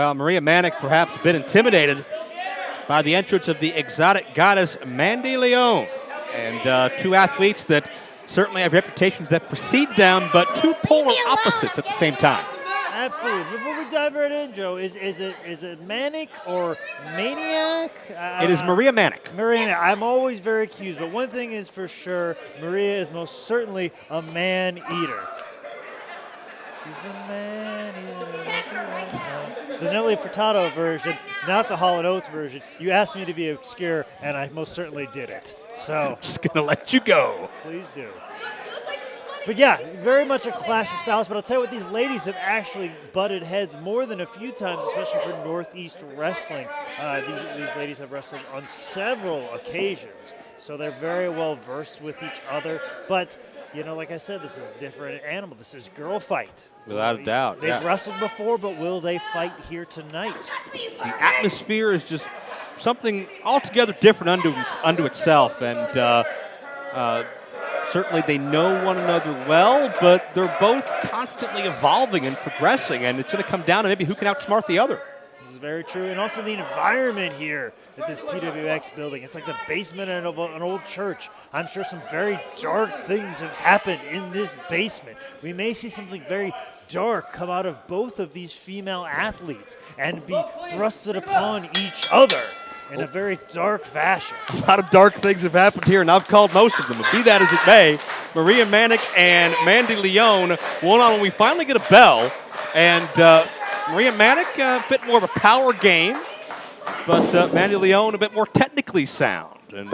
Well, Maria Manic perhaps a bit intimidated by the entrance of the exotic goddess Mandy Leone. And two athletes that certainly have reputations that precede them, but two polar opposites at the same time. Absolutely. Before we dive right in, Joe, is it Manic or Maniac? It is Maria Manic. Maria, I'm always very accused, but one thing is for sure, Maria is most certainly a man-eater. She's a man-eater. The Nelly Furtado version, not the Hall & Oates version. You asked me to be obscure, and I most certainly did it. So I'm just going to let you go. Please do. But yeah, very much a clash of styles. But I'll tell you what, these ladies have actually butted heads more than a few times, especially for Northeast wrestling. These ladies have wrestled on several occasions, so they're very well versed with each other. But you know, like I said, this is a different animal. This is girl fight. Without a doubt. They've wrestled before, but will they fight here tonight? The atmosphere is just something altogether different unto itself, and certainly they know one another well, but they're both constantly evolving and progressing, and it's going to come down to maybe who can outsmart the other. This is very true, and also the environment here at this PWX building. It's like the basement of an old church. I'm sure some very dark things have happened in this basement. We may see something very dark come out of both of these female athletes and be thrusted upon each other in a very dark fashion. A lot of dark things have happened here, and I've called most of them. But be that as it may, Maria Manic and Mandy Leone one on when we finally get a bell. And Maria Manic, a bit more of a power game, but Mandy Leone a bit more technically sound. And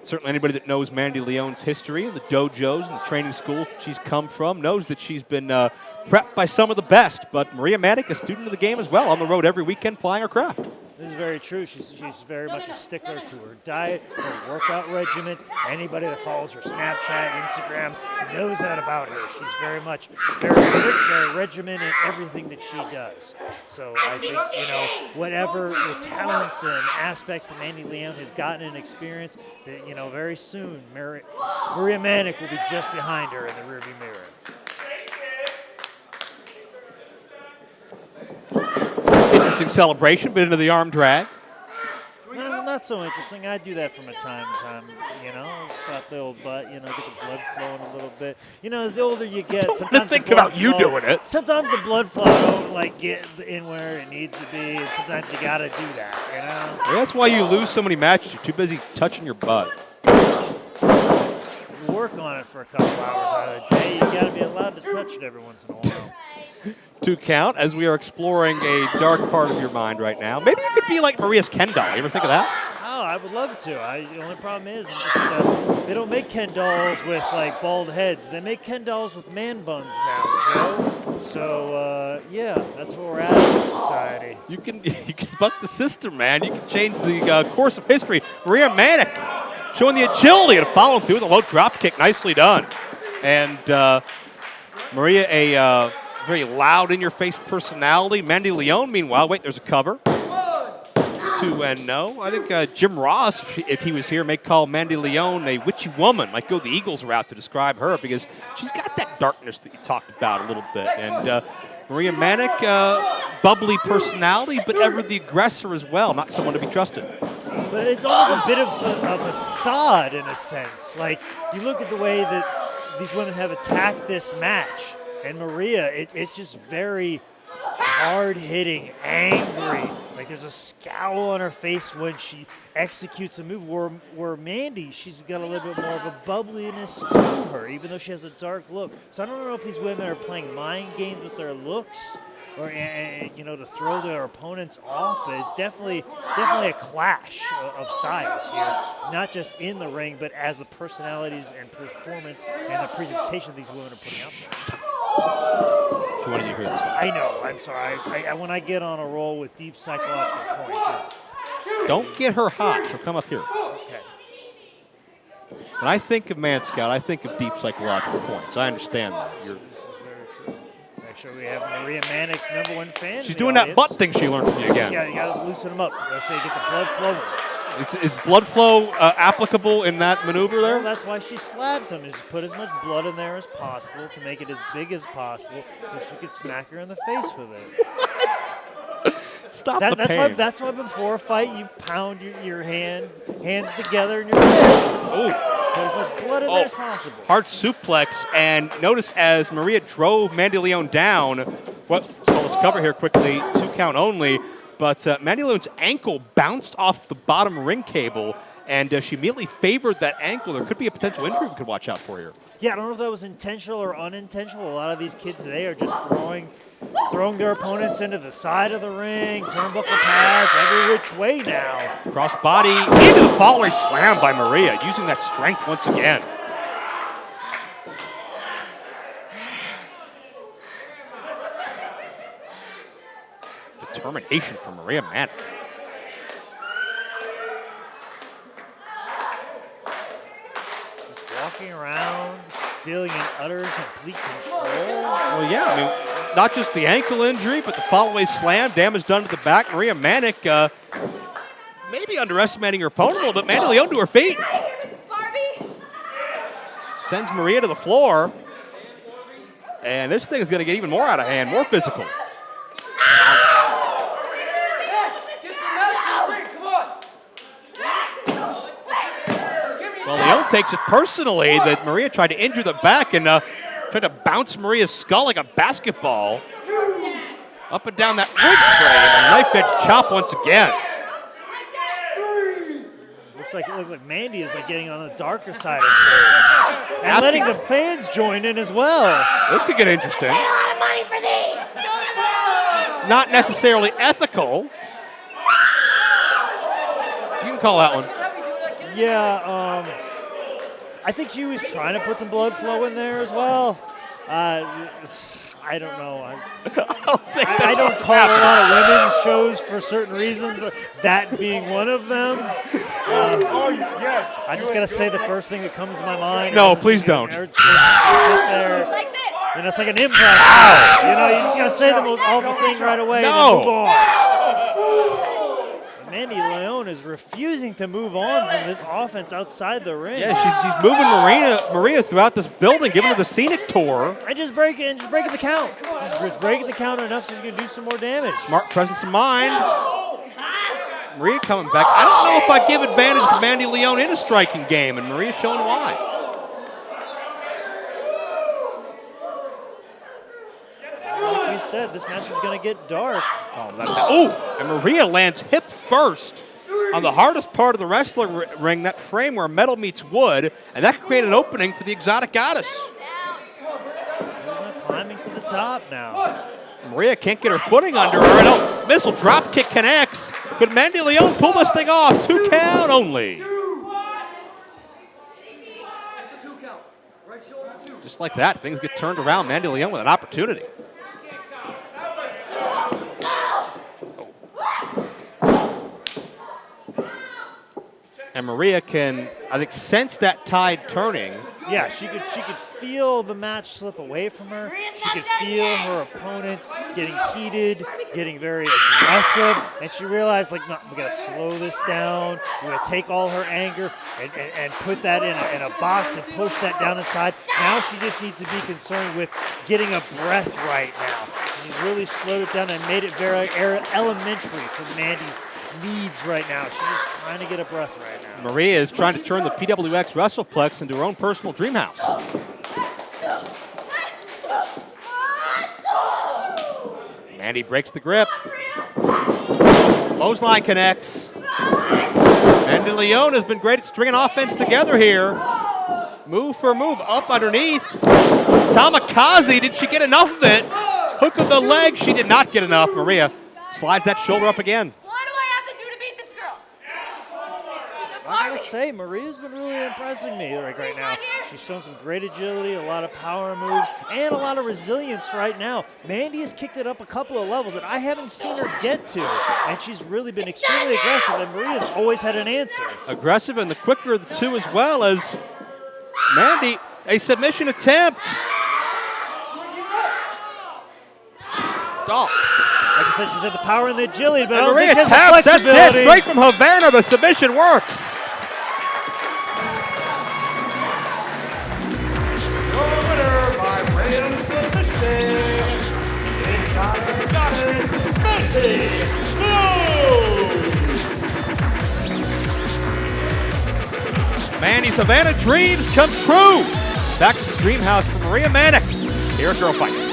certainly anybody that knows Mandy Leone's history and the dojos and the training schools that she's come from knows that she's been prepped by some of the best. But Maria Manic, a student of the game as well, on the road every weekend plying her craft. This is very true. She's very much a stickler to her diet, her workout regimen. Anybody that follows her Snapchat, Instagram knows that about her. She's very strict, very regimented in everything that she does. So I think, you know, whatever the talents and aspects that Mandy Leone has gotten in experience, that, you know, very soon Maria Manic will be just behind her in the rearview mirror. Interesting celebration, bit into the arm drag. No, not so interesting. I do that from time to time, you know, slap the old butt, you know, get the blood flowing a little bit. You know, as the older you get, sometimes think about you doing it. Sometimes the blood flow don't like get in where it needs to be, and sometimes you got to do that, you know. Yeah, that's why you lose so many matches. You're too busy touching your butt. Work on it for a couple hours out of the day. You got to be allowed to touch it every once in a while. 2 count as we are exploring a dark part of your mind right now. Maybe you could be like Maria's Ken doll. You ever think of that? Oh, I would love to. The only problem is they don't make Ken dolls with like bald heads. They make Ken dolls with man buns now, Joe. So yeah, that's where we're at as a society. You can buck the system, man. You can change the course of history. Maria Manic showing the agility and following through with a low drop kick. Nicely done. And Maria, a very loud, in-your-face personality. Mandy Leone, meanwhile, wait, there's a cover. 2-0. I think Jim Ross, if he was here, may call Mandy Leone a witchy woman. Might go the Eagles route to describe her because she's got that darkness that you talked about a little bit. And Maria Manic, bubbly personality, but ever the aggressor as well, not someone to be trusted. But it's almost a bit of a facade in a sense. Like, you look at the way that these women have attacked this match. And Maria, it's just very hard-hitting, angry. Like there's a scowl on her face when she executes a move. Where Mandy, she's got a little bit more of a bubbliness to her, even though she has a dark look. So I don't know if these women are playing mind games with their looks, or you know, to throw their opponents off. But it's definitely a clash of styles here, not just in the ring, but as the personalities and performance and the presentation these women are putting out there. She wanted you to hear this. I know. I'm sorry. When I get on a roll with deep psychological points. Don't get her hot. She'll come up here. Okay. When I think of Man Scout, I think of deep psychological points. I understand that. This is very true. Make sure we have Maria Manic's #1 fan. She's doing that butt thing she learned from you again. Yeah, you got to loosen them up. Let's say get the blood flowing. Is blood flow applicable in that maneuver there? Well, that's why she slapped him, is put as much blood in there as possible to make it as big as possible so she could smack her in the face with it. Stop the pain. That's why before a fight you pound your hands together in your fists. Ooh. Put as much blood in there as possible. Hard suplex, and notice as Maria drove Mandy Leon down, let's cover here quickly, 2 count only, but Mandy Leon's ankle bounced off the bottom ring cable, and she immediately favored that ankle. There could be a potential injury we could watch out for here. Yeah, I don't know if that was intentional or unintentional. A lot of these kids today are just throwing their opponents into the side of the ring, turnbuckle pads, every which way now. Cross body into the following slam by Maria, using that strength once again. Determination from Maria Manic. Just walking around, feeling in utter and complete control. Well, yeah, I mean, not just the ankle injury, but the follow-away slam, damage done to the back. Maria Manic maybe underestimating her opponent a little bit. Mandy Leon to her feet. Sends Maria to the floor. And this thing is going to get even more out of hand, more physical. Well, Leon takes it personally that Maria tried to injure the back and tried to bounce Maria's skull like a basketball up and down that ring tray, and a knife edge chop once again. Looks like Mandy is getting on the darker side of things and letting the fans join in as well. This could get interesting. A lot of money for these. Not necessarily ethical. You can call that one. Yeah, I think she was trying to put some blood flow in there as well. I don't know. I don't call a lot of women's shows for certain reasons, that being one of them. I just got to say the first thing that comes to my mind. No, please don't. Sit there. It's like an improv. You just got to say the most awful thing right away and then move on. Mandy Leon is refusing to move on from this offense outside the ring. Yeah, she's moving Maria throughout this building, giving her the scenic tour. And just breaking the count. Just breaking the count enough so she's going to do some more damage. Smart presence of mind. Maria coming back. I don't know if I'd give advantage to Mandy Leon in a striking game, and Maria's showing why. Like we said, this match is going to get dark. And Maria lands hip first on the hardest part of the wrestling ring, that frame where metal meets wood, and that could create an opening for the exotic goddess. She's not climbing to the top now. Maria can't get her footing under her, and missile drop kick connects. Could Mandy Leon pull this thing off? 2 count only. Just like that, things get turned around. Mandy Leon with an opportunity. And Maria can, I think, sense that tide turning. Yeah, she could feel the match slip away from her. She could feel her opponent getting heated, getting very aggressive, and she realized, no, we gotta slow this down. We gotta take all her anger and put that in a box and push that down inside. Now she just needs to be concerned with getting a breath right now. She's really slowed it down and made it very elementary for Mandy's needs right now. She's just trying to get a breath right now. Maria is trying to turn the PWX WrestlePlex into her own personal dream house. Mandy breaks the grip. Clothesline connects. Mandy Leon has been great at stringing offense together here. Move for move, up underneath. Tamikaze, did she get enough of it? Hook of the leg, she did not get enough. Maria slides that shoulder up again. I gotta say, Maria's been really impressing me right now. She's shown some great agility, a lot of power moves, and a lot of resilience right now. Mandy has kicked it up a couple of levels that I haven't seen her get to, and she's really been extremely aggressive, and Maria's always had an answer. Aggressive and the quicker of the two, as well as Mandy, a submission attempt. Like I said, she's had the power and the agility, but I don't Maria think she has taps, the flexibility. that's it, straight from Havana, the submission works. Your winner by way of submission, it's our goddess, Mandy. Mandy Savannah dreams come true. Back to the dream house for Maria Manic. Here's Girl Fight.